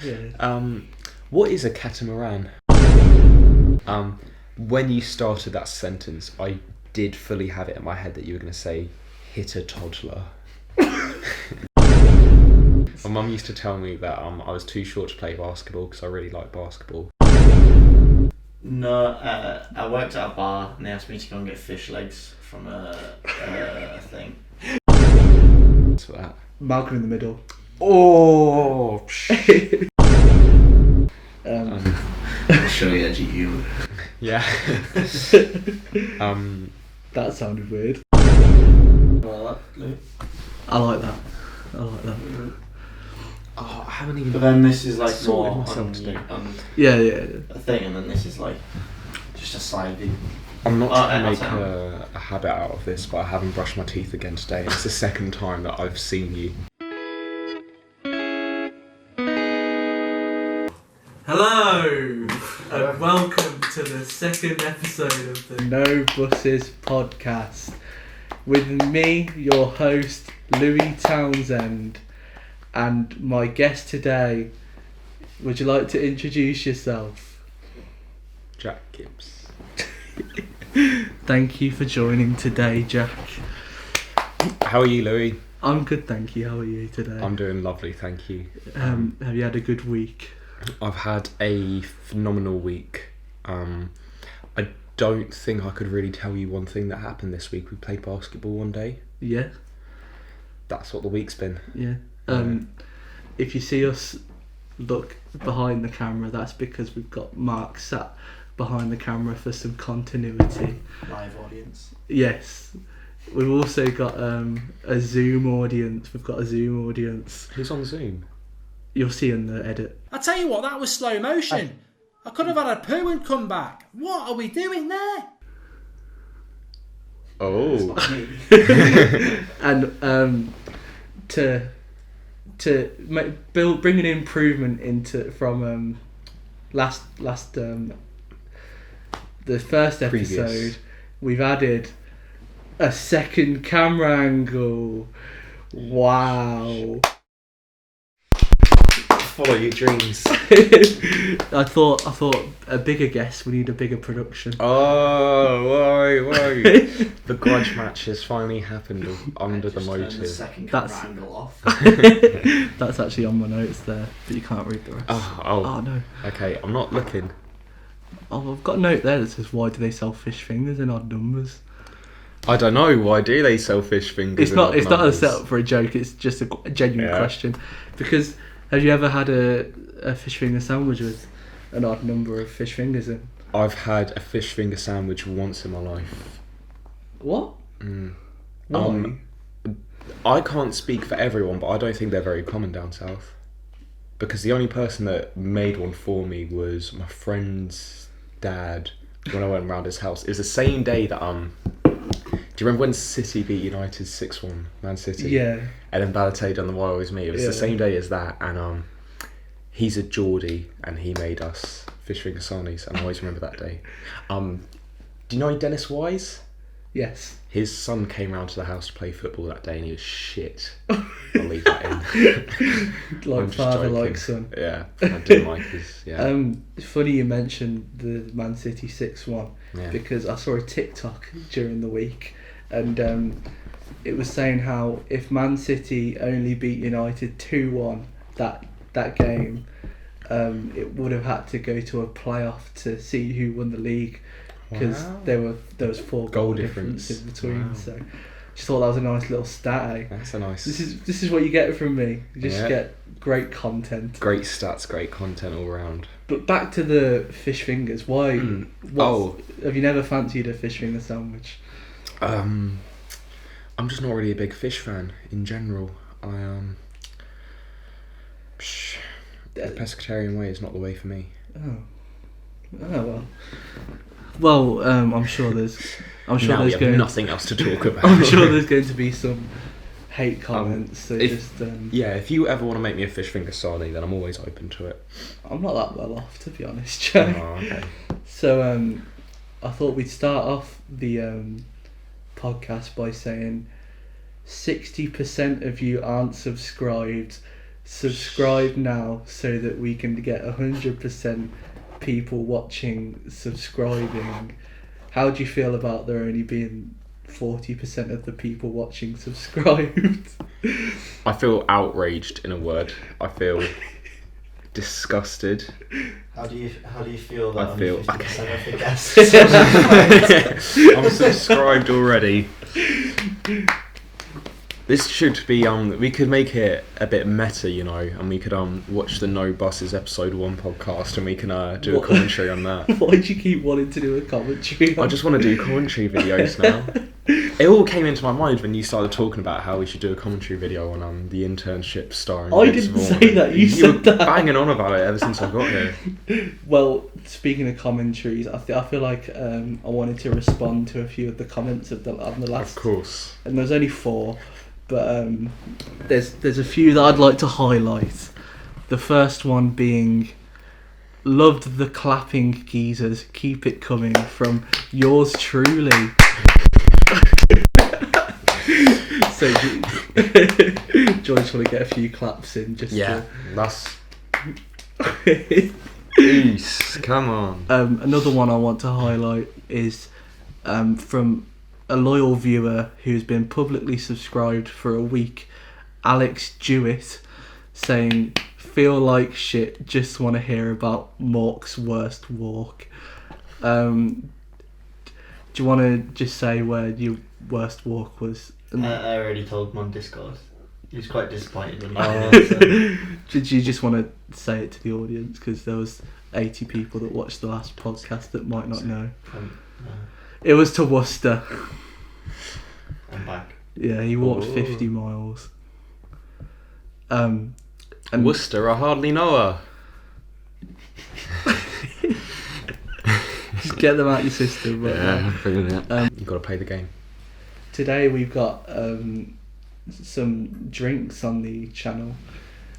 Yeah. What is a catamaran? When you started that sentence, I did fully have it in my head that you were going to say, hit a toddler. My mum used to tell me that I was too short to play basketball because I really like basketball. No, I worked at a bar and they asked me to go and get fish legs from a thing. What's that? Malcolm in the Middle. Oh! I'll show you edgy humour. Yeah. That sounded weird. Well, I like that. Oh, I haven't even. but then this is like sorted more myself today. on Yeah. a thing, and then this is like just a side view. I'm not trying to I'll make tell a habit out of this, but I haven't brushed my teeth again today. It's the second time that I've seen you. Hello, and welcome to the second episode of the No Buses podcast. With me, your host, Louis Townsend, and my guest today. Would you like to introduce yourself? Jack Gibbs. Thank you for joining today, Jack. How are you, Louis? I'm good, thank you. How are you today? I'm doing lovely, thank you. Have you had a good week? I've had a phenomenal week. I don't think I could really tell you one thing that happened this week. We played basketball one day. Yeah. That's what the week's been. Yeah. If you see us look behind the camera, that's because we've got Mark sat behind the camera for some continuity. Live audience. Yes. We've also got a Zoom audience. We've got a Zoom audience. Who's on Zoom? You'll see in the edit. I tell you what, that was slow motion. I could have had a poo and come back. What are we doing there? Oh. And to bring an improvement into from last the first episode, Previous. we've added a second camera angle. Wow. Follow your dreams. I thought a bigger guest. We need a bigger production. Oh, why? The grudge match has finally happened under the Just turn the motive. second That's- camera angle off. That's actually on my notes there, but you can't read the rest. Oh no. Okay, I'm not looking. Oh, I've got a note there that says, "Why do they sell fish fingers in odd numbers?" I don't know. Why do they sell fish fingers? It's in not. odd It's not a numbers? setup for a joke. It's just a genuine Yeah. question. Because have you ever had a fish finger sandwich with an odd number of fish fingers in? I've had a fish finger sandwich once in my life. What? Why? I can't speak for everyone, but I don't think they're very common down south. Because the only person that made one for me was my friend's dad when I went round his house. It was the same day that do you remember when City beat United 6-1, Man City? Yeah. And then Balotelli done the Why Always Me. It was the same day as that, and he's a Geordie, and he made us fish finger sarnies, and I always remember that day. Do you know Dennis Wise? Yes. His son came round to the house to play football that day, and he was shit. I'll leave that in. Like I'm just father, joking. like son. Yeah, I didn't like his. Yeah. It's funny you mentioned the Man City 6-1 Yeah. because I saw a TikTok during the week, and it was saying how if Man City only beat United 2-1 that game, it would have had to go to a playoff to see who won the league, because Wow. there was 4 goal difference in between. Wow. So just thought that was a nice little stat. Eh? That's a nice. This is what you get from me. You just Yeah. get great content. Great stats, great content all round. But back to the fish fingers. Why? Have you never fancied a fish finger sandwich? I'm just not really a big fish fan in general. The pescatarian way is not the way for me. Oh well. I'm sure there's. I'm sure Now we there's have going. nothing else to talk about. I'm sure there's going to be some hate comments. So if- just. Yeah, if you ever want to make me a fish finger sarnie, then I'm always open to it. I'm not that well off, to be honest, Jack. Oh, okay. So I thought we'd start off the podcast by saying 60% of you aren't subscribed, subscribe now so that we can get 100% people watching subscribing. How do you feel about there only being 40% of the people watching subscribed? I feel outraged, in a word. I feel disgusted. How do you feel that I feel- only 50% of the guests? I'm subscribed already. This should be we could make it a bit meta, you know, and we could watch the No Buses episode 1 podcast, and we can do a commentary on that. Why do you keep wanting to do a commentary? I just want to do commentary videos now. It all came into my mind when you started talking about how we should do a commentary video on the internship starring. I didn't say that. You were said that. banging on about it ever since I got here. Well, speaking of commentaries, I feel like I wanted to respond to a few of the comments on the last. Of course. And there's only 4, but there's a few that I'd like to highlight. The first one being, loved the clapping geezers, keep it coming, from yours truly. So George want to get a few claps in just that's East. Come on. Another one I want to highlight is from a loyal viewer who's been publicly subscribed for a week, Alex Jewett, saying, feel like shit, just want to hear about Mork's worst walk. Do you want to just say where your worst walk was? I already told him on Discord. He was quite disappointed when he Did you just want to say it to the audience? Because there was 80 people that watched the last podcast that might not know. No. It was to Worcester. I'm back. Yeah, he walked 50 miles. And Worcester, I hardly know her. just get them out your system. You got to play the game. Today we've got some drinks on the channel,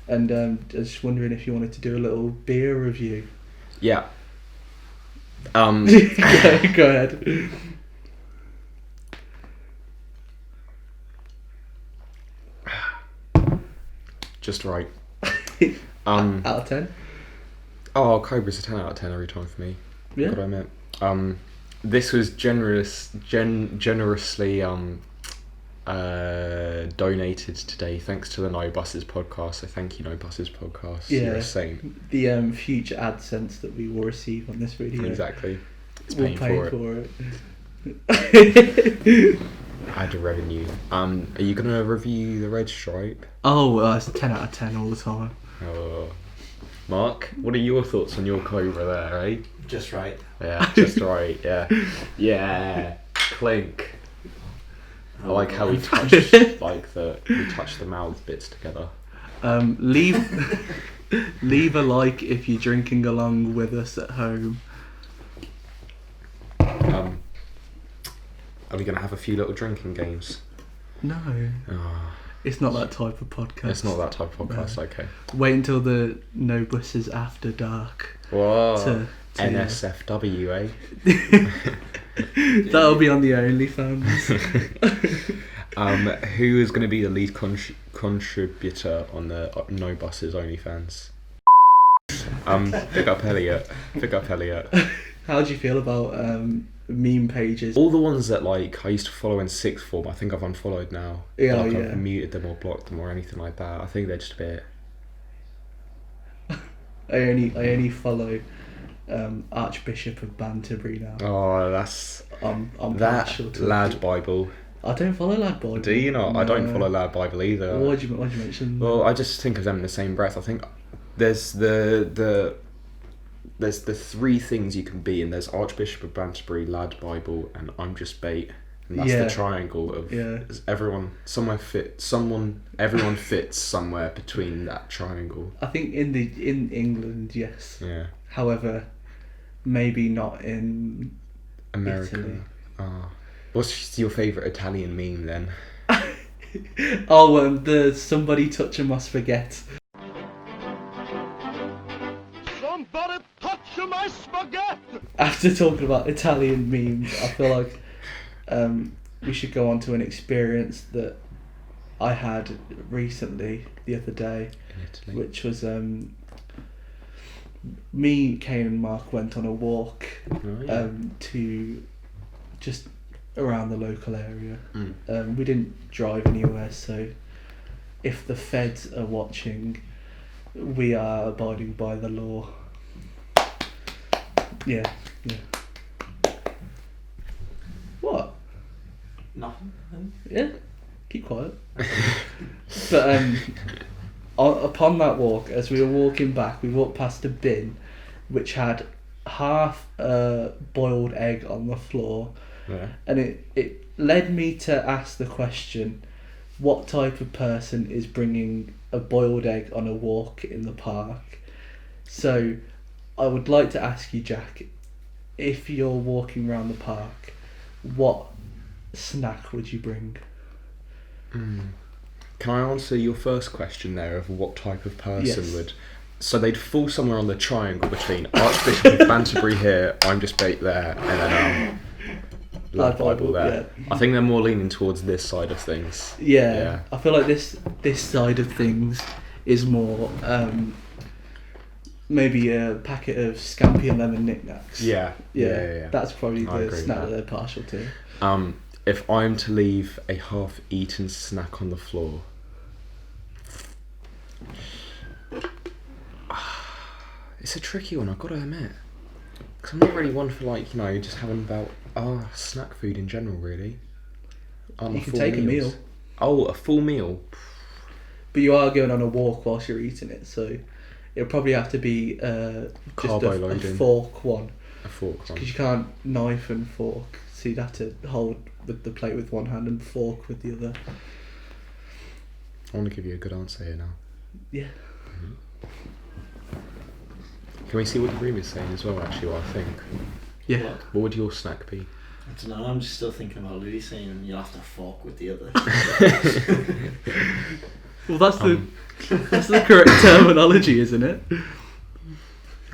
and I was just wondering if you wanted to do a little beer review. Yeah. Go ahead. Just right. Out of 10? Oh, Cobra's a 10 out of 10 every time for me. Yeah. What I meant. This was generously donated today thanks to the No Buses podcast. So thank you, No Buses podcast. Yeah. You're a saint. The future AdSense that we will receive on this video. Exactly. It's We'll paying pay for it. Ad revenue. Are you gonna review the Red Stripe? Oh, it's 10 out of 10 all the time. Oh. Mark, what are your thoughts on your Cobra there, eh? Just right. Yeah, just right, yeah. Yeah. Clink. I like how we touched we touched the mouth bits together. Leave a like if you're drinking along with us at home. Are we gonna have a few little drinking games? No. Oh, It's not that type of podcast. it's not that type of podcast, No. okay. Wait until the No Buses After Dark. Whoa. To NSFW, eh? That'll be on the OnlyFans. Who is going to be the lead contributor on the No Buses OnlyFans? Pick up Elliot. How do you feel about meme pages? All the ones that I used to follow in sixth form, I think I've unfollowed now. Yeah, I've muted them or blocked them or anything like that. I think they're just a bit. I only follow Archbishop of Banterbury now. Oh, that's I'm that partial to Lad Bible. I don't follow Lad Bible. Do you not? No. I don't follow Lad Bible either. Why'd you mention? Well, I just think of them in the same breath. I think there's the 3 things you can be, and there's Archbishop of Banterbury, Lad Bible, and I'm just bait. And that's the triangle of everyone fits somewhere between that triangle. I think in England, yes. Yeah. However, maybe not in America. Italy. What's your favourite Italian meme then? The somebody touch and must forget. Somebody touch my spaghetti! After talking about Italian memes, I feel like we should go on to an experience that I had recently the other day, In Italy. which was me, Kane and Mark went on a walk Oh, yeah. to just around the local area. Mm. We didn't drive anywhere, so if the feds are watching, we are abiding by the law. Yeah. What? Nothing. Yeah, keep quiet. But upon that walk, as we were walking back, we walked past a bin which had half a boiled egg on the floor, Yeah. and it led me to ask the question, what type of person is bringing a boiled egg on a walk in the park? So I would like to ask you, Jack, if you're walking around the park, what snack would you bring? Can I answer your first question there of what type of person Yes. would? So they'd fall somewhere on the triangle between Archbishop of Banterbury here, I'm just bait there, and then Lad Bible there. Yeah. I think they're more leaning towards this side of things. Yeah, I feel like this side of things is more maybe a packet of Scampi and lemon knickknacks. Yeah. That's probably I the agree with snack that. that they're partial to. If I'm to leave a half-eaten snack on the floor, it's a tricky one, I've got to admit. Because I'm not really one for, like, just having about snack food in general, really. You can take a meal. Oh, a full meal? But you are going on a walk whilst you're eating it, so it'll probably have to be just a Carbo-loading. fork one. A fork one. Because you can't knife and fork, so you'd have to hold the plate with one hand and fork with the other. I want to give you a good answer here now. Yeah. Can we see what the room is saying as well, actually, what I think? Yeah. What would your snack be? I don't know, I'm just still thinking about Louis saying you'll have to fork with the other. Well, that's the correct terminology, isn't it?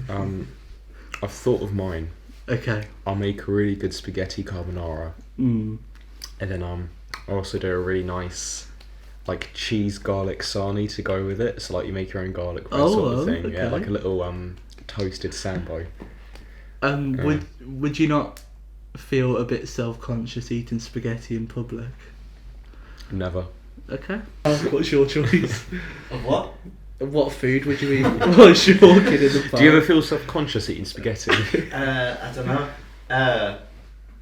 I've thought of mine. Okay. I'll make a really good spaghetti carbonara. Mm. And then I'll also do a really nice like cheese garlic sarnie to go with it. So like you make your own garlic bread sort of thing. Yeah, okay. like a little toasted sambo. Would you not feel a bit self-conscious eating spaghetti in public? Never. Okay. What's your choice? Of what? What food would you eat whilst you're walking in the park? Do you ever feel self-conscious eating spaghetti? I don't know.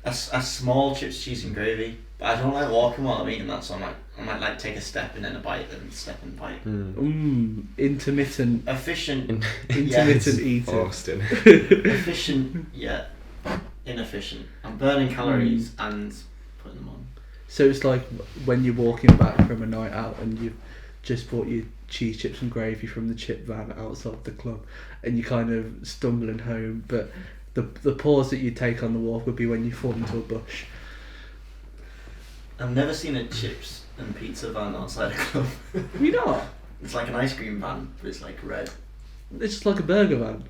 A small chips, cheese and gravy. But I don't like walking while I'm eating that, so I might like take a step and then a bite and step and bite. Intermittent Efficient. intermittent eating. Austin. Efficient, yeah. Inefficient. I'm burning calories and putting them on. So it's like when you're walking back from a night out and you've just bought your cheese, chips and gravy from the chip van outside the club and you're kind of stumbling home, but the pause that you take on the walk would be when you fall into a bush. I've never seen a chips and pizza van outside a club. You not? It's like an ice cream van, but it's like red. It's just like a burger van.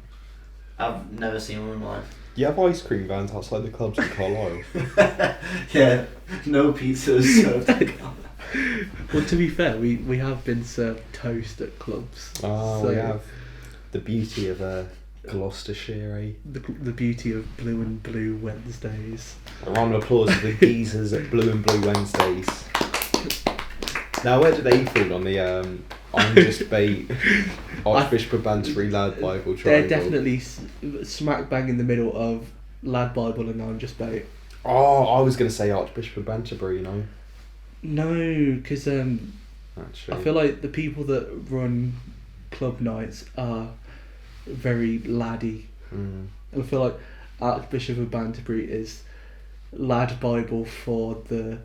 I've never seen one in my life. You have ice cream vans outside the clubs in Carlisle. Yeah, no pizzas served at club. Well, to be fair, we have been served toast at clubs. Oh, we have. The beauty of Gloucestershire, eh? The beauty of Blue and Blue Wednesdays. A round of applause for the geezers at Blue and Blue Wednesdays. Now, where do they fall on the I'm just bait Archbishop of Banterbury Lad Bible triangle? They're definitely smack bang in the middle of Lad Bible and I'm just bait. Oh, I was going to say Archbishop of Banterbury, No, because actually. I feel like the people that run club nights are very laddie. And I feel like Archbishop of Banterbury is Lad Bible for the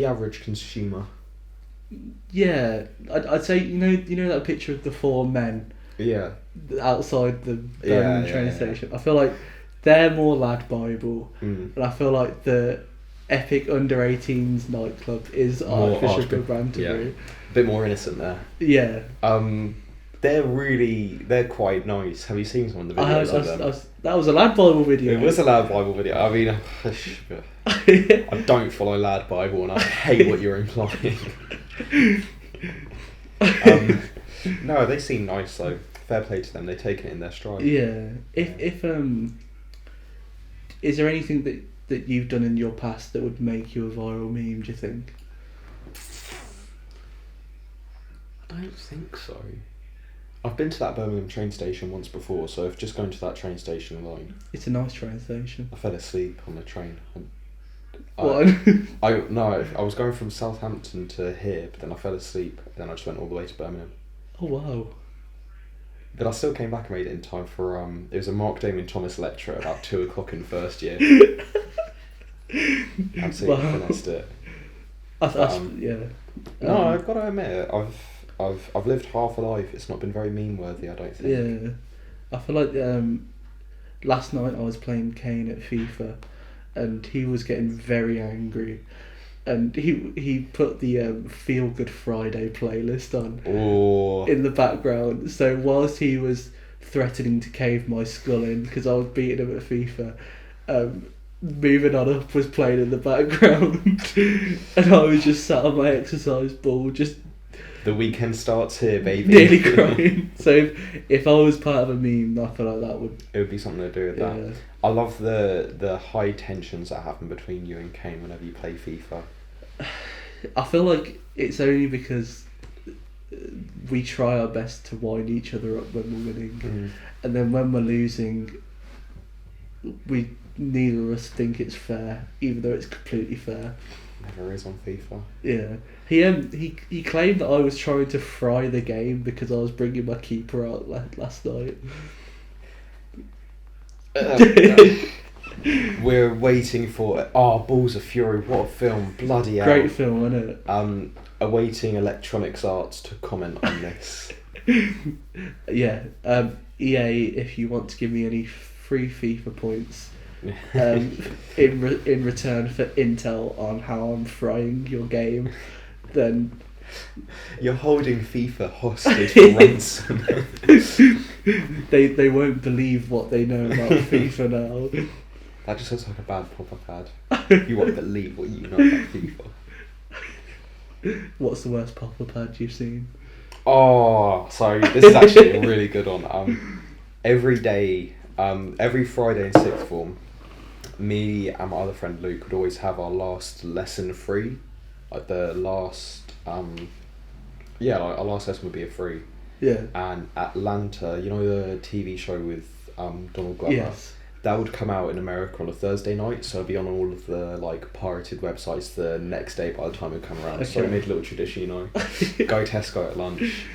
average consumer. Yeah, I'd say you know that picture of the four men outside the Birmingham train station. I feel like they're more Lad Bible, and I feel like the epic under 18s nightclub is Archbishop of Banterbury. A bit more innocent there. Yeah. They're quite nice. Have you seen some of the videos of them? That was a Lad Bible video. It was a Lad Bible video. I mean, I don't follow Lad Bible, and I hate what you're implying. No, they seem nice though. Fair play to them. They've taken it in their stride. Yeah. If is there anything that you've done in your past that would make you a viral meme, do you think? I don't think so. I've been to that Birmingham train station once before, so if just going to that train station alone, It's a nice train station. I fell asleep on the train. What? I was going from Southampton to here, but then I fell asleep, and then I just went all the way to Birmingham. Oh wow. But I still came back and made it in time for it was a Mark Damien Thomas lecture at about 2:00 in first year. Absolutely finessed it. Yeah. No, I've got to admit it. I've lived half a life. It's not been very meme worthy, I don't think. Yeah. I feel like last night I was playing Kane at FIFA, and he was getting very angry, and he put the Feel Good Friday playlist on in the background. So whilst he was threatening to cave my skull in because I was beating him at FIFA, Moving On Up was playing in the background, and I was just sat on my exercise ball, just the weekend starts here, baby. nearly crying. So if I was part of a meme, I feel like that would... It would be something to do with that. I love the high tensions that happen between you and Kane whenever you play FIFA. I feel like it's only because we try our best to wind each other up when we're winning, and then when we're losing, neither of us think it's fair, even though it's completely fair. Never is on FIFA. Yeah. He claimed that I was trying to fry the game because I was bringing my keeper out last night. We're waiting for Balls of Fury. What a film! Bloody hell! Great film, isn't it? Awaiting Electronics Arts to comment on this. Yeah. EA, if you want to give me any free FIFA points, in return for intel on how I'm frying your game, then you're holding FIFA hostage for ransom. They won't believe what they know about FIFA now. That just looks like a bad pop-up ad. You won't believe what you know about FIFA. What's the worst pop-up ad you've seen? Oh, sorry. This is actually a really good one. Every day, every Friday in sixth form, me and my other friend Luke would always have our last lesson free. Like the last, our last lesson would be a free. Yeah. And Atlanta, you know the TV show with Donald Glover? Yes. That would come out in America on a Thursday night, so it'd be on all of the pirated websites the next day by the time it come around. Okay. So we made a little tradition, go Tesco at lunch,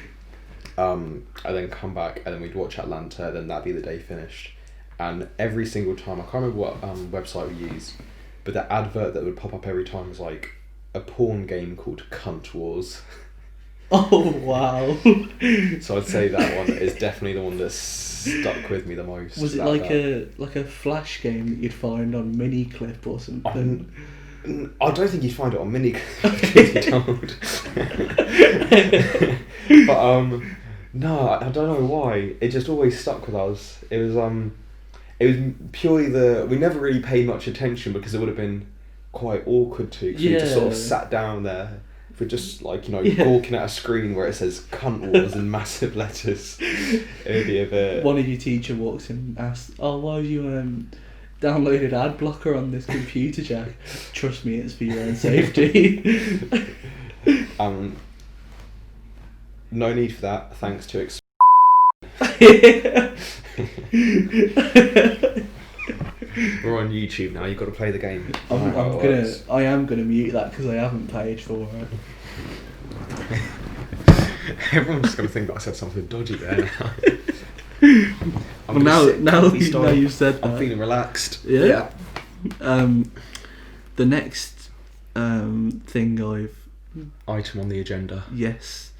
and then come back, and then we'd watch Atlanta, then that'd be the day finished. And every single time, I can't remember what website we used, but the advert that would pop up every time was like a porn game called Cunt Wars. Oh wow! So I'd say that one is definitely the one that's stuck with me the most. Was it like a flash game that you'd find on Miniclip or something? I don't think you'd find it on Miniclip. But no, I don't know why. It just always stuck with us. It was purely we never really paid much attention because it would have been quite awkward to. Because we just sort of sat down there. If we're just gawking at a screen where it says "Cunt Wars" in massive letters, it would be a bit. One of your teacher walks in and asks, "Oh, why have you downloaded ad blocker on this computer, Jack?" Trust me, it's for your own safety. No need for that. Thanks to We're on YouTube now. You've got to play the game. I am gonna mute that because I haven't paid for it. Everyone's just gonna think that I said something dodgy there now. Now you've said that, I'm feeling relaxed. Yeah. The next thing item on the agenda. Yes.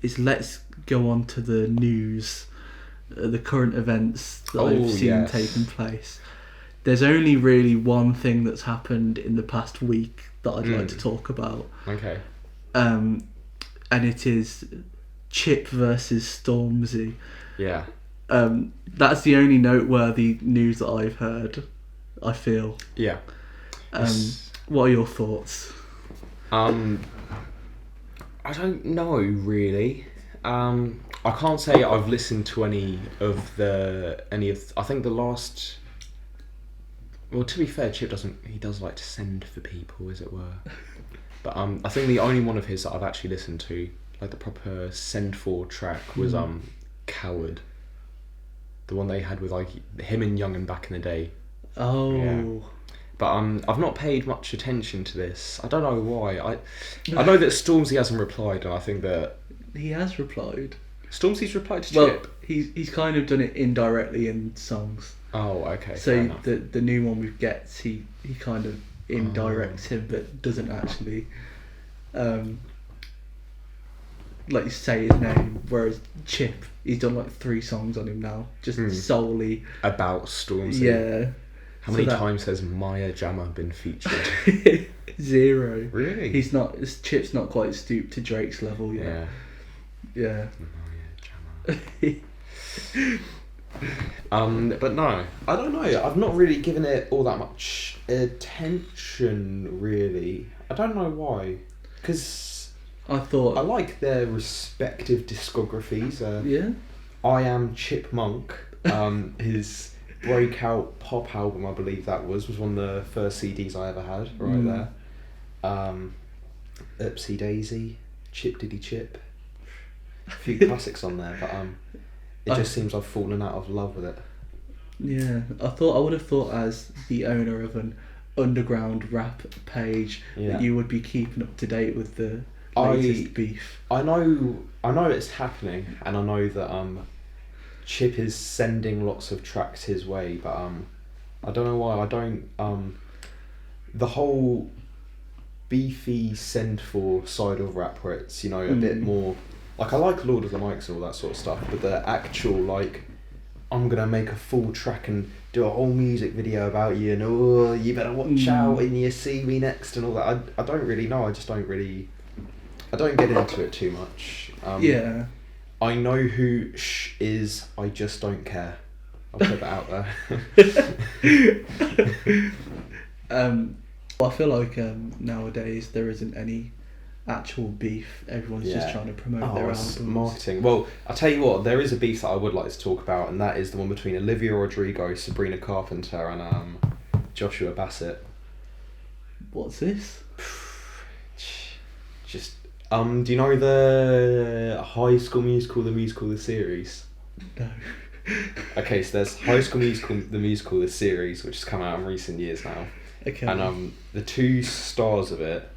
Is let's go on to the news. The current events that I've seen taking place. There's only really one thing that's happened in the past week that I'd like to talk about. Okay. And it is Chip versus Stormzy. Yeah. That's the only noteworthy news that I've heard, I feel. Yeah. What are your thoughts? I don't know really. I can't say I've listened to any of. I think the last. Well, to be fair, Chip does like to send for people, as it were. But I think the only one of his that I've actually listened to, like the proper send for track, was Coward. The one they had with like him and Young and back in the day. Oh. Yeah. But I've not paid much attention to this. I don't know why. I know that Stormzy hasn't replied, and I think that he has replied. Stormzy's replied to Well, Chip. he's kind of done it indirectly in songs. Oh, okay. So the new one with Gets, he kind of indirects him, but doesn't actually like say his name. Whereas Chip, he's done like 3 songs on him now, just solely about Stormzy. Yeah. How many times has Maya Jama been featured? 0. Really? Chip's not quite stooped to Drake's level yet. Yeah. Maya Jama. But no, I don't know. I've not really given it all that much attention, really. I don't know why. Because I like their respective discographies. Yeah. I Am Chipmunk. His breakout pop album, I believe that was one of the first CDs I ever had. Right there. Oopsie Daisy, Chip Diddy Chip. A few classics on there, but it just seems I've fallen out of love with it. Yeah, I would have thought as the owner of an underground rap page that you would be keeping up to date with the latest beef. I know it's happening, and I know that Chip is sending lots of tracks his way, but I don't know why I don't the whole beefy send for side of rap where it's a bit more. Like, I like Lord of the Mics and all that sort of stuff, but the actual, like, I'm going to make a full track and do a whole music video about you, and, oh, you better watch out, and you see me next, and all that. I don't really know. I don't get into it too much. I know who Shh is, I just don't care. I'll put that out there. I feel like nowadays there isn't any actual beef. Everyone's just trying to promote their albums. Marketing. Well, I'll tell you what, there is a beef that I would like to talk about, and that is the one between Olivia Rodrigo, Sabrina Carpenter, and Joshua Bassett. What's this? Just do you know the High School Musical, the musical, the series? No. Okay, so there's High School Musical, the musical, the series, which has come out in recent years now. Okay. And the 2 stars of it,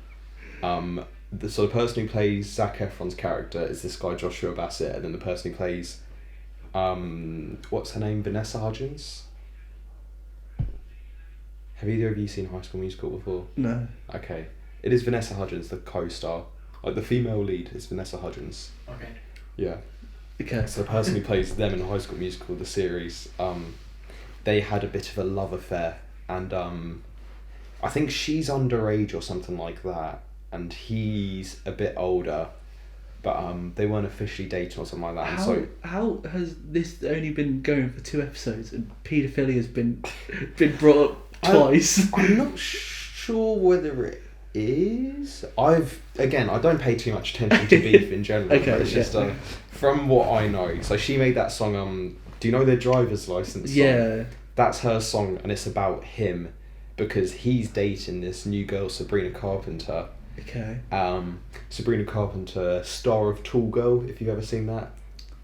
the person who plays Zac Efron's character is this guy Joshua Bassett, and then the person who plays what's her name, Vanessa Hudgens. Have either of you seen High School Musical before? No. Okay, it is Vanessa Hudgens, the co-star, like the female lead is Vanessa Hudgens. Okay. Yeah. Okay. So the person who plays them in High School Musical, the series, they had a bit of a love affair, and I think she's underage or something like that, and he's a bit older, but they weren't officially dating or something like that. How has this only been going for 2 episodes and paedophilia has been brought up twice? I'm not sure whether it is. I don't pay too much attention to beef in general. Okay, but it's just from what I know. So she made that song. Do you know their driver's license song? Yeah. That's her song, and it's about him because he's dating this new girl, Sabrina Carpenter. Okay. Sabrina Carpenter, star of Tall Girl, if you've ever seen that.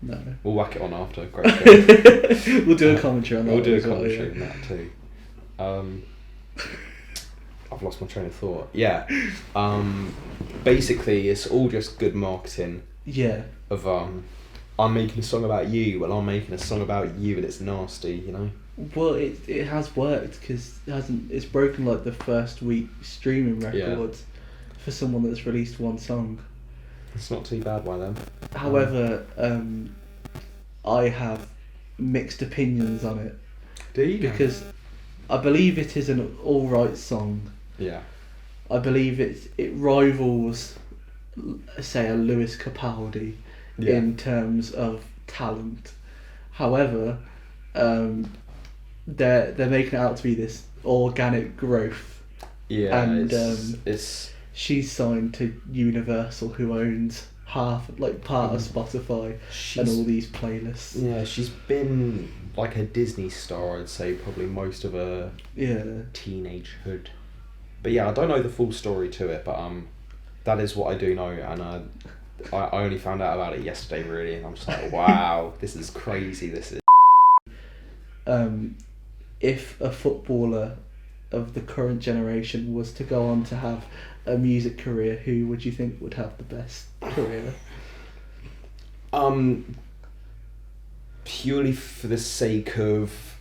No. We'll whack it on after. Great film. We'll do a commentary on that. We'll do a commentary on that too. I've lost my train of thought. Yeah. Basically, it's all just good marketing. Yeah. Of I'm making a song about you, and I'm making a song about you, and it's nasty, Well, it has worked because it's broken like the first week streaming records for someone that's released 1 song. It's not too bad by them. However, I have mixed opinions on it. Do you? Because I believe it is an alright song. Yeah. I believe it rivals, say, a Lewis Capaldi in terms of talent. However, they're making it out to be this organic growth Yeah, And, it's she's signed to Universal, who owns part of Spotify and all these playlists. yeah, she's been like a Disney star, I'd say, probably most of her teenagehood. But yeah, I don't know the full story to it, but that is what I do know, and I only found out about it yesterday, really, and I'm just like, wow, this is crazy. This is. If a footballer of the current generation was to go on to have a music career, who would you think would have the best career? Purely for the sake of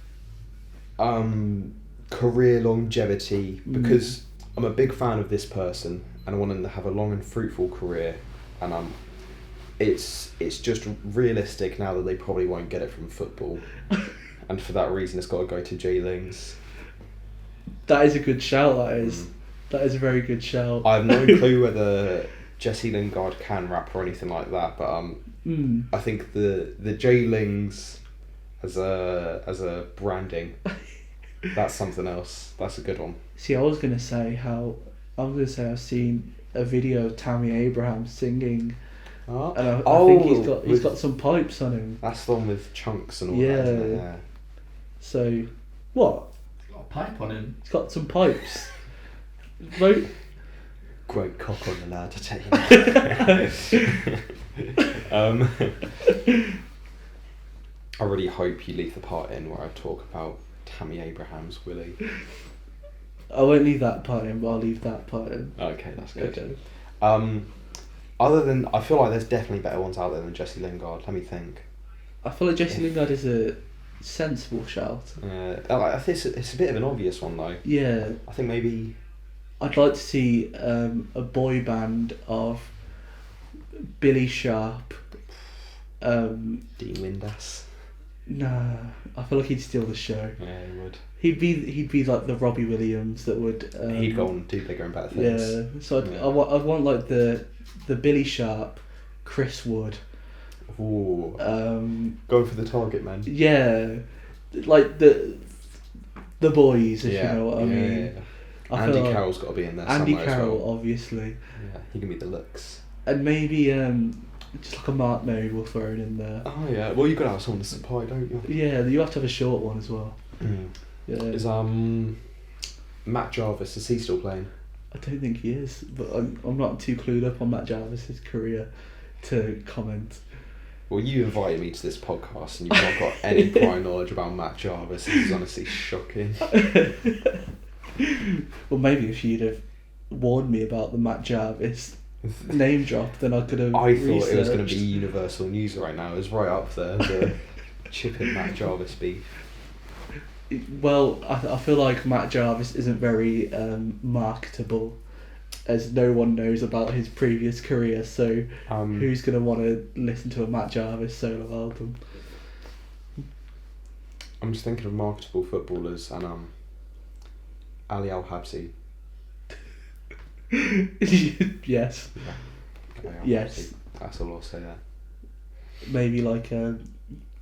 career longevity, because I'm a big fan of this person and I want them to have a long and fruitful career, and it's just realistic now that they probably won't get it from football, and for that reason it's got to go to J-Lings. That is a good shout. That is a very good shout. I have no clue whether Jesse Lingard can rap or anything like that, but I think the J-Lings as a branding, that's something else. That's a good one. See, I was gonna say I've seen a video of Tammy Abraham singing, and I think he's got some pipes on him. That's the one with chunks and all that, isn't it? Yeah. So, what? Got a pipe on him. He's got some pipes. Vote. Great cock on the ladder, I really hope you leave the part in where I talk about Tammy Abraham's willy. I won't leave that part in, but I'll leave that part in. Okay, that's good. Okay. Other than, I feel like there's definitely better ones out there than Jesse Lingard. Let me think. I feel like Jesse Lingard is a sensible shout. I think it's a bit of an obvious one though. Yeah. I think maybe. I'd like to see a boy band of Billy Sharp. Dean Windass. Nah, I feel like he'd steal the show. Yeah, he would. He'd be like the Robbie Williams that would. He'd go on and do bigger and better things. Yeah, so I'd want like the Billy Sharp, Chris Wood. Ooh. Going for the target man. Yeah, like the boys, if you know what I mean. Yeah. Andy Carroll's got to be in there. Andy somewhere Carroll, as well. obviously. Yeah, he can be the looks. And maybe just like a Mark Noble thrown in there. Oh yeah, well you've got to have someone to supply, don't you? Yeah, you have to have a short one as well. Yeah. Is Matt Jarvis, is he still playing? I don't think he is, but I'm not too clued up on Matt Jarvis's career to comment. Well, you invited me to this podcast and you've not got any prior knowledge about Matt Jarvis. This is honestly shocking. Well, maybe if you'd have warned me about the Matt Jarvis name drop, then I could have I thought it was going to be Universal News right now. It was right up there, the Chip and Matt Jarvis beef. Well, I feel like Matt Jarvis isn't very marketable, as no one knows about his previous career, so who's going to want to listen to a Matt Jarvis solo album? I'm just thinking of marketable footballers, and Ali Al-Habsi. Yes. Yeah. Yes. That's all I'll say there. Maybe like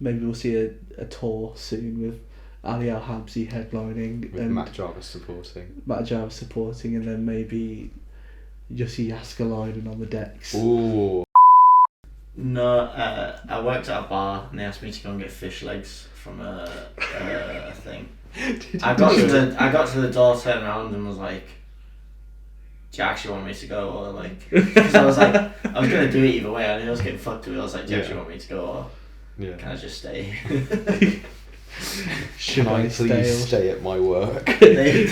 maybe we'll see a tour soon with Ali Al-Habsi headlining with and Matt Jarvis supporting. And then maybe Jussi Jääskeläinen on the decks. Ooh. No, I worked at a bar and they asked me to go and get fish legs from a thing. I got to the door, turned around and was like, do you actually want me to go, or like, because I was like, I was gonna do it either way. I knew I was getting fucked with it. I was like, do you actually want me to go, or can I just stay? Can I please stay at my work? they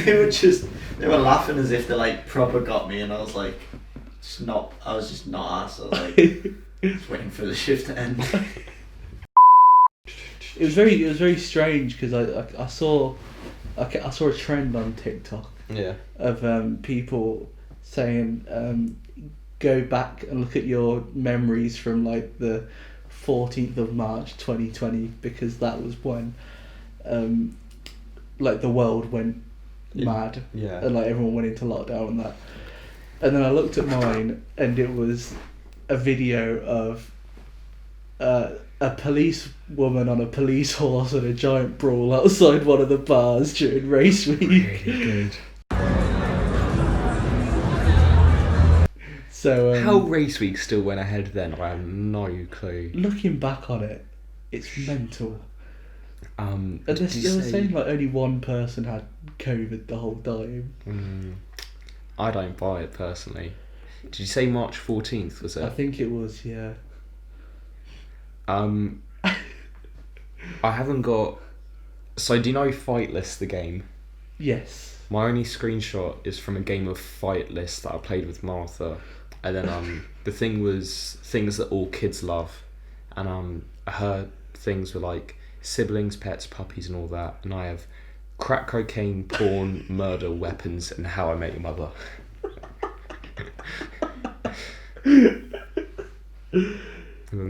were laughing as if they like proper got me, and I was like, I was just not arsed. I was like, just waiting for the shift to end. It was very strange because I saw a trend on TikTok of people saying go back and look at your memories from like the 14th of March 2020, because that was when like the world went mad and like everyone went into lockdown and that. And then I looked at mine and it was a video of a police woman on a police horse and a giant brawl outside one of the bars during race week. Really good. So How race week still went ahead then, I have no clue. looking back on it, it's mental. And they're did you still say- saying like only one person had COVID the whole time. I don't buy it personally. Did you say March 14th, was I it? think it was, yeah. I haven't got... So do you know Fight List, the game? Yes. My only screenshot is from a game of Fight List that I played with Martha. And then the thing was things that all kids love. And her things were like siblings, pets, puppies and all that. And I have crack cocaine, porn, murder, weapons and How I Met Your Mother.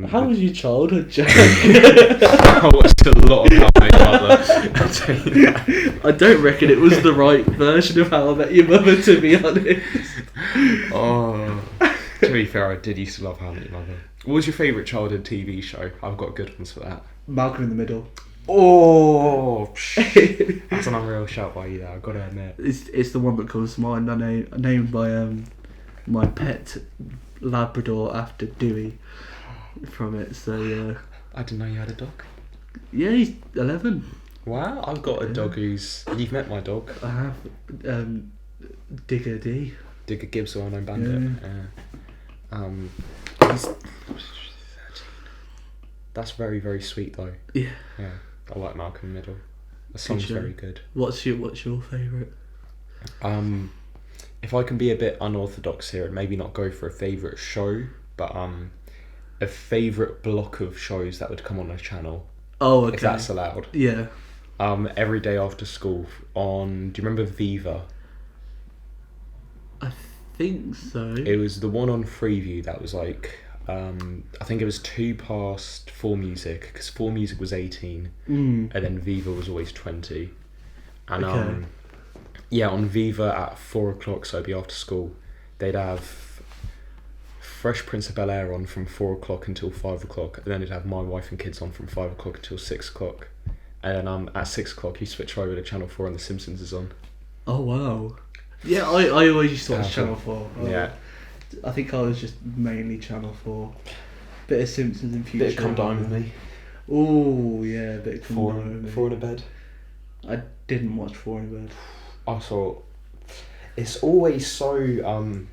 How was your childhood, Jack? I watched a lot of How I Met Your Mother. I'll tell you that. I don't reckon it was the right version of How I Met Your Mother, to be honest. Oh, to be fair, I did used to love How I Met Your Mother. What was your favourite childhood TV show? I've got good ones for that. Malcolm in the Middle. Oh, that's an unreal shout by you there, I've got to admit. It's the one that comes to mind. I named my pet Labrador after Dewey from it. So yeah. I didn't know you had a dog. Yeah, he's 11. Wow, I've got a dog who's... You've met my dog. I have Digger D. Jack Gibbs, well-known bandit. He's 13. That's very, very sweet though. Yeah. Yeah, I like Malcolm in the Middle. The song's show. very good. What's your favourite? If I can be a bit unorthodox here and maybe not go for a favourite show, but a favourite block of shows that would come on a channel. Oh, okay. If that's allowed. Yeah. Every day after school on... Do you remember Viva? I think so. It was the one on Freeview that was like... I think it was 2 past 4 Music, because 4 Music was 18, and then Viva was always 20. And Okay. yeah, on Viva at 4 o'clock, so it'd be after school, they'd have Fresh Prince of Bel-Air on from 4 o'clock until 5 o'clock, and then they'd have My Wife and Kids on from 5 o'clock until 6 o'clock. And then at 6 o'clock, you switch over to Channel 4 and The Simpsons is on. Oh, wow. Yeah, I always used to watch Channel 4. Yeah. I think I was just mainly Channel 4. Bit of Simpsons and Future. Bit of Come Dine With Me. Oh, yeah, bit of Come Dine With Me. 4 in a Bed. I didn't watch 4 in Bed. I thought it's always so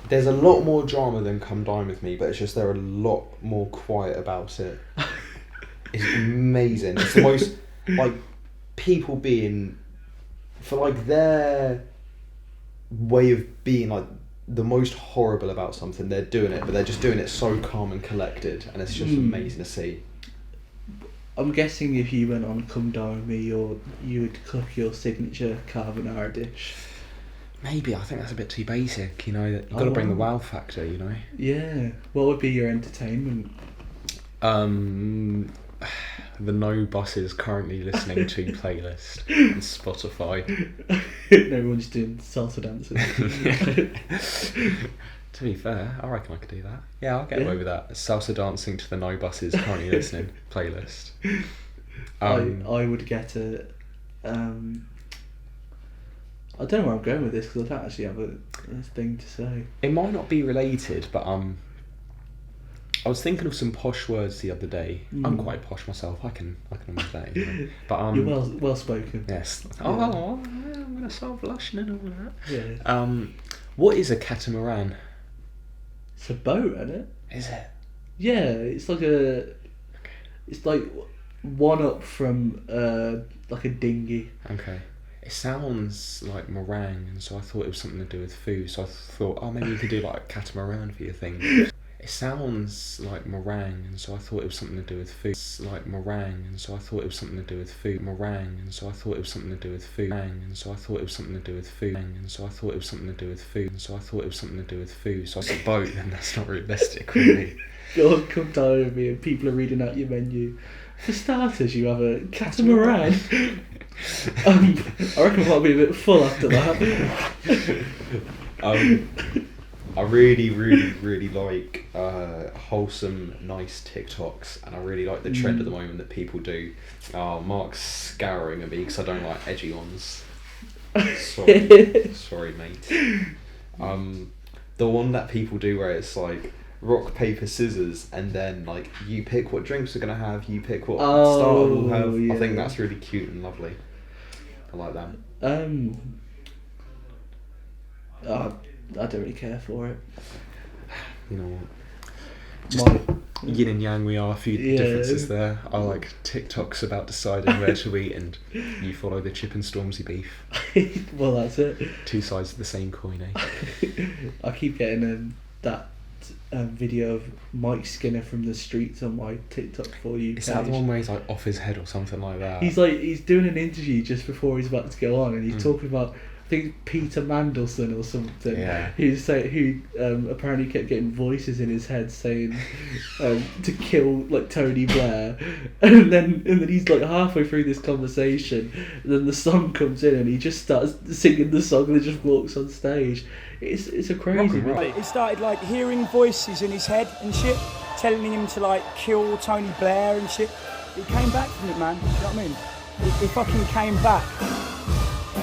there's a lot more drama than Come Dine With Me, but it's just they're a lot more quiet about it. It's amazing. It's the most like people being for like their way of being like the most horrible about something. They're doing it, but they're just doing it so calm and collected, and it's just amazing to see. I'm guessing if you went on Come Dine With Me, you would cook your signature carbonara dish. Maybe, I think that's a bit too basic, you know. You've got to bring the wow factor, you know. Yeah. What would be your entertainment? The No Buses currently listening to playlist on Spotify. No one's doing salsa dancing. To be fair, I reckon I could do that. Yeah, I'll get away with that. Salsa dancing to the No Buses currently listening playlist. I would get a. I don't know where I'm going with this because I don't actually have a thing to say. It might not be related, but I was thinking of some posh words the other day. I'm quite posh myself. I can admit that. You know? But You're well spoken. Yes. Yeah. Oh, I'm gonna start blushing and all that. Yeah. What is a catamaran? It's a boat, isn't it? Is it? Yeah, it's like a. It's like one up from like a dinghy. Okay. It sounds like meringue, and so I thought it was something to do with food. So I thought, oh, maybe you could do like a catamaran for your thing. It sounds like meringue, and so I thought it was something to do with food. It's like meringue, and so I thought it was something to do with food. Meringue, and so I thought it was something to do with food. And so I thought it was something to do with food. And so I thought it was something to do with food. And so I thought it was something to do with food. So it's a boat, and that's not realistic, really. Go on, Come Dine With Me, and people are reading out your menu. For starters, you have a catamaran. I reckon I'll be a bit full after that. I really, really, really like wholesome, nice TikToks, and I really like the trend at the moment that people do. Mark's scouring at me because I don't like edgy ones. Sorry, mate. The one that people do where it's like rock, paper, scissors, and then like you pick what drinks we're gonna have, you pick what starter we'll have. Yeah. I think that's really cute and lovely. I like that. I don't really care for it. You know what? Just yin and yang we are, a few differences there. I like TikToks about deciding where to eat, and you follow the Chip and Stormzy beef. Well, that's it. Two sides of the same coin, eh? I keep getting that video of Mike Skinner from the streets on my TikTok for you. Is that the one where he's like off his head or something like that? He's doing an interview just before he's about to go on, and he's talking about, I think, Peter Mandelson or something. Yeah. Who apparently kept getting voices in his head saying to kill like Tony Blair, and then he's like halfway through this conversation, and then the song comes in and he just starts singing the song and just walks on stage. It's a crazy. He started like hearing voices in his head and shit, telling him to like kill Tony Blair and shit. He came back from it, man. You know what I mean? He fucking came back.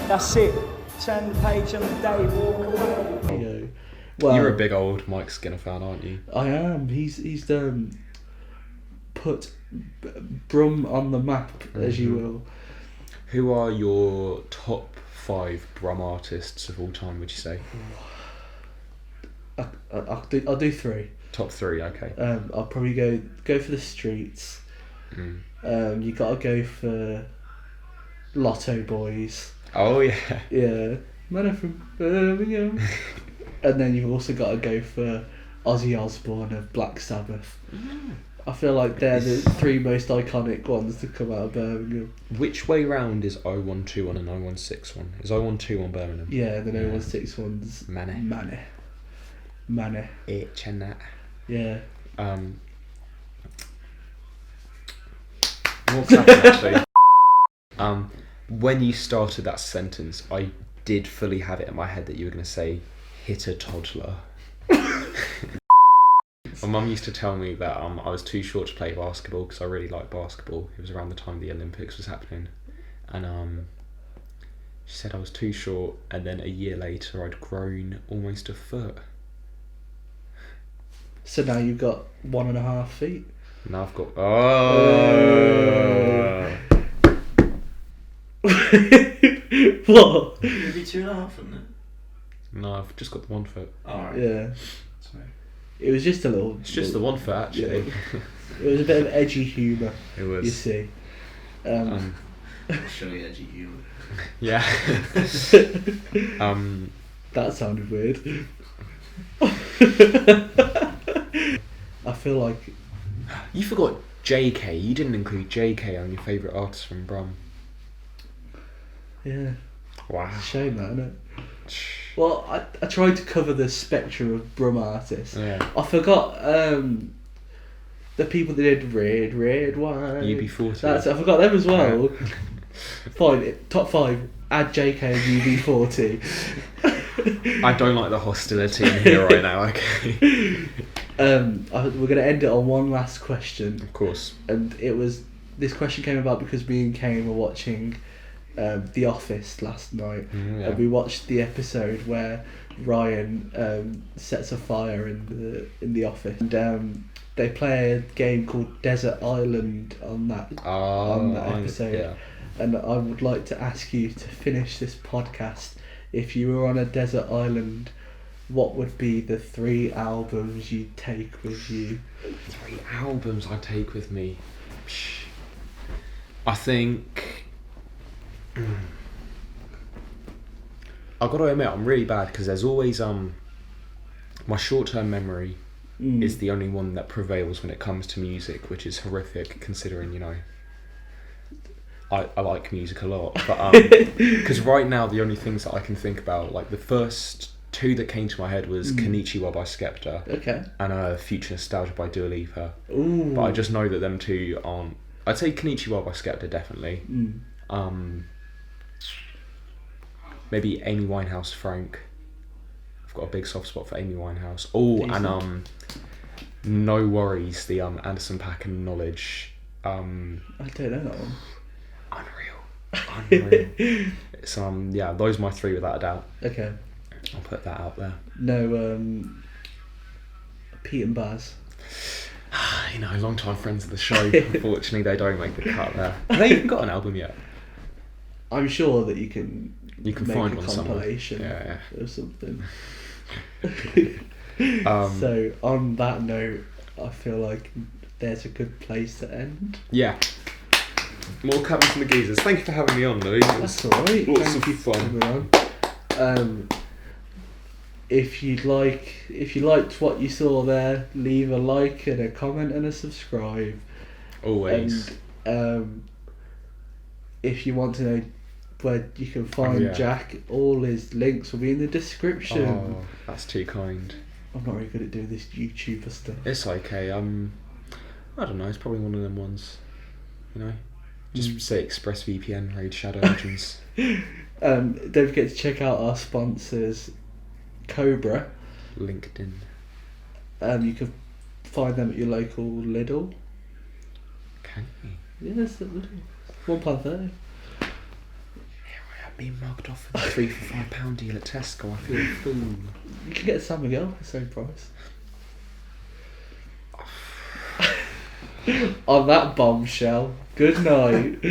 That's it. Turn the page on the day, walk away. Well, you're a big old Mike Skinner fan, aren't you? I am. He's put Brum on the map, as you will. Who are your top 5 Brum artists of all time, would you say? I'll do 3. Top 3, okay. I'll probably go for the Streets. You gotta go for Lotto Boys. Oh yeah. Yeah, man, I'm from Birmingham. And then you've also got to go for Ozzy Osbourne of Black Sabbath. I feel like they're the 3 most iconic ones to come out of Birmingham. Which way round is 0121 and 0161? Is 0121 Birmingham? Yeah, the 0161's Manny. Itch and that. Yeah. What's happened actually? When you started that sentence, I did fully have it in my head that you were going to say, hit a toddler. My mum used to tell me that I was too short to play basketball because I really liked basketball. It was around the time the Olympics was happening. And she said I was too short, and then a year later I'd grown almost a foot. So now you've got 1.5 feet? Now I've got... What? Maybe 2.5, isn't it? No, I've just got the 1 foot. Alright. Yeah. Sorry. It was just a little... It's just the 1 foot, actually. Yeah. It was a bit of edgy humour. It was. You see. I'll show you edgy humour. Yeah. That sounded weird. I feel like... You forgot JK. You didn't include JK on your favourite artist from Brum. Yeah. Wow. Shame that, isn't it? Well, I tried to cover the spectrum of Brum artists. Yeah. I forgot the people that did Red Wine. UB40. I forgot them as well. Fine, top 5. Add JK and UB40. I don't like the hostility in here right now. Okay. We're gonna end it on one last question. Of course. And this question came about because me and Kane were watching The Office last night, and we watched the episode where Ryan sets a fire in the office, and they play a game called Desert Island on that episode. Yeah. And I would like to ask you to finish this podcast. If you were on a desert island, what would be the 3 albums you'd take with you? 3 albums I'd take with me. I think... I've got to admit, I'm really bad because there's always... my short-term memory is the only one that prevails when it comes to music, which is horrific considering, you know... I like music a lot, but because right now the only things that I can think about, like the first 2 that came to my head was Konnichiwa by Skepta, and Future Nostalgia by Dua Lipa. Ooh. But I just know that them 2 aren't. I'd say Konnichiwa by Skepta definitely. Maybe Amy Winehouse, Frank. I've got a big soft spot for Amy Winehouse. Oh, decent. And No Worries, the Anderson .Paak and Knowledge. I don't know that one. Unreal. It's yeah, those are my 3 without a doubt. Okay. I'll put that out there. No, Pete and Baz. You know, long-time friends of the show. Unfortunately, they don't make the cut there. Have they even got an album yet? I'm sure that you can You can make find a one somewhere. compilation Yeah. or something. Um, So on that note, I feel like there's a good place to end. Yeah. More coming from the geezers. Thank you for having me on, Louis. It was That's alright. lots Thank of you for fun. coming on. If you liked what you saw there, leave a like and a comment and a subscribe. Always. And if you want to know where you can find Jack, all his links will be in the description. Oh, that's too kind. I'm not very good at doing this YouTuber stuff. It's okay. I don't know. It's probably one of them ones. You know, just say ExpressVPN, Raid Shadow Legends. Don't forget to check out our sponsors, Cobra. LinkedIn. You can find them at your local Lidl. Can you? Yes, at Lidl. £1.30. I've been mugged off for the 3 for £5 deal at Tesco. I feel a fool. You can get San Miguel for the same price. On that bombshell, good night.